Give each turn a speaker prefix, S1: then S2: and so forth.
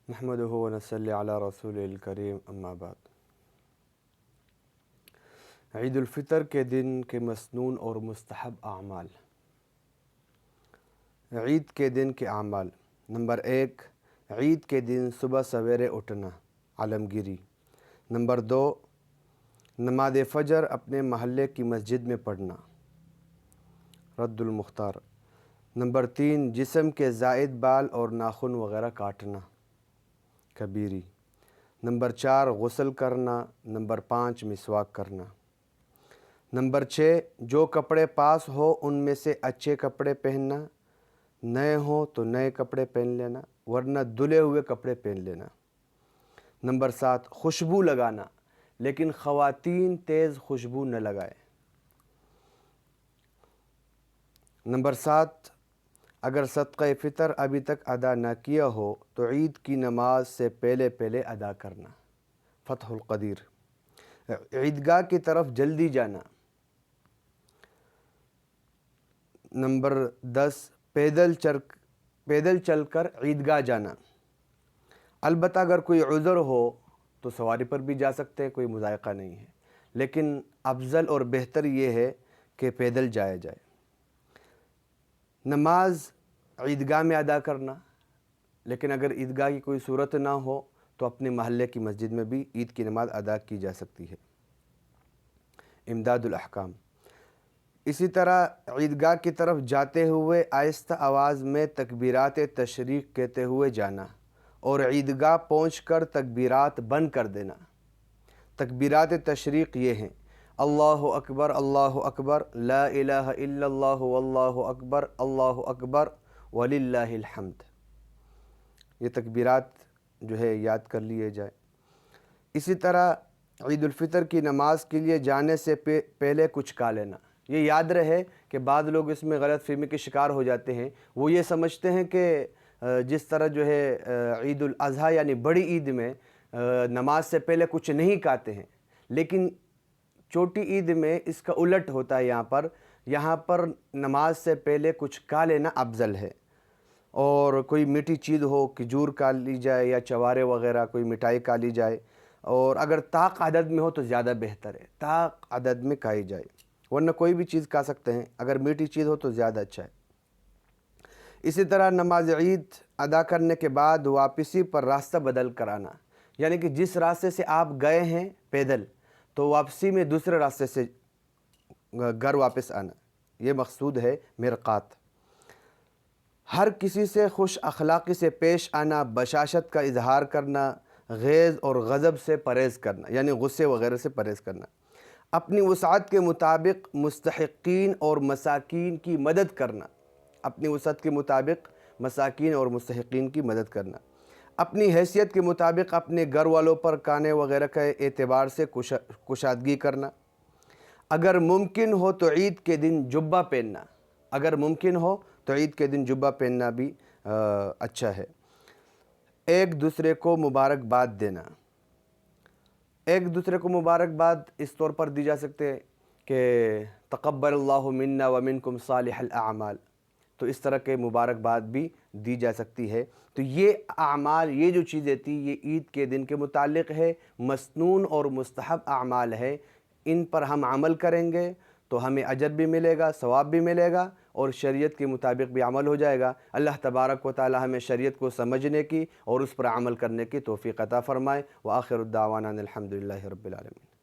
S1: نحمدہ و نصلی علی رسول الکریم اما بعد۔ عید الفطر کے دن کے مسنون اور مستحب اعمال۔ عید کے دن کے اعمال: نمبر 1، عید کے دن صبح سویرے اٹھنا، علمگیری۔ نمبر 2، نماز فجر اپنے محلے کی مسجد میں پڑھنا، رد المختار۔ نمبر 3، جسم کے زائد بال اور ناخن وغیرہ کاٹنا، کبیری۔ نمبر 4، غسل کرنا۔ نمبر 5، مسواک کرنا۔ نمبر 6، جو کپڑے پاس ہو ان میں سے اچھے کپڑے پہننا، نئے ہوں تو نئے کپڑے پہن لینا ورنہ دھلے ہوئے کپڑے پہن لینا۔ نمبر 7، خوشبو لگانا، لیکن خواتین تیز خوشبو نہ لگائیں۔ نمبر 7، اگر صدقہ فطر ابھی تک ادا نہ کیا ہو تو عید کی نماز سے پہلے ادا کرنا، فتح القدیر۔ عیدگاہ کی طرف جلدی جانا۔ نمبر 10، پیدل چل کر عیدگاہ جانا، البتہ اگر کوئی عذر ہو تو سواری پر بھی جا سکتے ہیں، کوئی مضائقہ نہیں ہے، لیکن افضل اور بہتر یہ ہے کہ پیدل جایا جائے۔ نماز عیدگاہ میں ادا کرنا، لیکن اگر عیدگاہ کی کوئی صورت نہ ہو تو اپنے محلے کی مسجد میں بھی عید کی نماز ادا کی جا سکتی ہے۔ امداد الاحکام: اسی طرح عیدگاہ کی طرف جاتے ہوئے آہستہ آواز میں تکبیرات تشریق کہتے ہوئے جانا اور عیدگاہ پہنچ کر تکبیرات بند کر دینا۔ تکبیرات تشریق یہ ہیں: اللہ اکبر، لا الہ الا اللہ واللہ اکبر وللہ الحمد۔ یہ تکبیرات جو ہے یاد کر لیے جائے۔ اسی طرح عید الفطر کی نماز کے لیے جانے سے پہلے کچھ کھا لینا۔ یہ یاد رہے کہ بعض لوگ اس میں غلط فہمی کے شکار ہو جاتے ہیں، وہ یہ سمجھتے ہیں کہ جس طرح جو ہے عید الاضحیٰ یعنی بڑی عید میں نماز سے پہلے کچھ نہیں کھاتے ہیں، لیکن چھوٹی عید میں اس کا الٹ ہوتا ہے۔ یہاں پر نماز سے پہلے کچھ کھا لینا افضل ہے، اور کوئی میٹھی چیز ہو، کھجور کھا لی جائے یا چوارے وغیرہ کوئی مٹھائی کھا لی جائے، اور اگر طاق عدد میں ہو تو زیادہ بہتر ہے، طاق عدد میں کھائی جائے، ورنہ کوئی بھی چیز کھا سکتے ہیں، اگر میٹھی چیز ہو تو زیادہ اچھا ہے۔ اسی طرح نماز عید ادا کرنے کے بعد واپسی پر راستہ بدل کر آنا، یعنی کہ جس راستے سے آپ گئے ہیں پیدل تو واپسی میں دوسرے راستے سے گھر واپس آنا، یہ مقصود ہے مرقات۔ ہر کسی سے خوش اخلاقی سے پیش آنا، بشاشت کا اظہار کرنا، غیظ اور غضب سے پرہیز کرنا، یعنی غصے وغیرہ سے پرہیز کرنا، اپنی وسعت کے مطابق مستحقین اور مساکین کی مدد کرنا، اپنی وسعت کے مطابق مساکین اور مستحقین کی مدد کرنا، اپنی حیثیت کے مطابق اپنے گھر والوں پر کھانے وغیرہ کے اعتبار سے کشادگی کرنا۔ اگر ممکن ہو تو عید کے دن جبہ پہننا، اگر ممکن ہو تو عید کے دن جبہ پہننا بھی اچھا ہے۔ ایک دوسرے کو مبارکباد دینا، ایک دوسرے کو مبارکباد اس طور پر دی جا سکتے ہیں کہ تقبل اللہ منا ومنکم صالح الاعمال، تو اس طرح کے مبارکباد بھی دی جا سکتی ہے۔ تو یہ اعمال، یہ جو چیزیں تھی، یہ عید کے دن کے متعلق ہے، مسنون اور مستحب اعمال ہے۔ ان پر ہم عمل کریں گے تو ہمیں اجر بھی ملے گا، ثواب بھی ملے گا، اور شریعت کے مطابق بھی عمل ہو جائے گا۔ اللہ تبارک و تعالی ہمیں شریعت کو سمجھنے کی اور اس پر عمل کرنے کی توفیق عطا فرمائے۔ وآخر الدعوانا الحمدللہ رب العالمین۔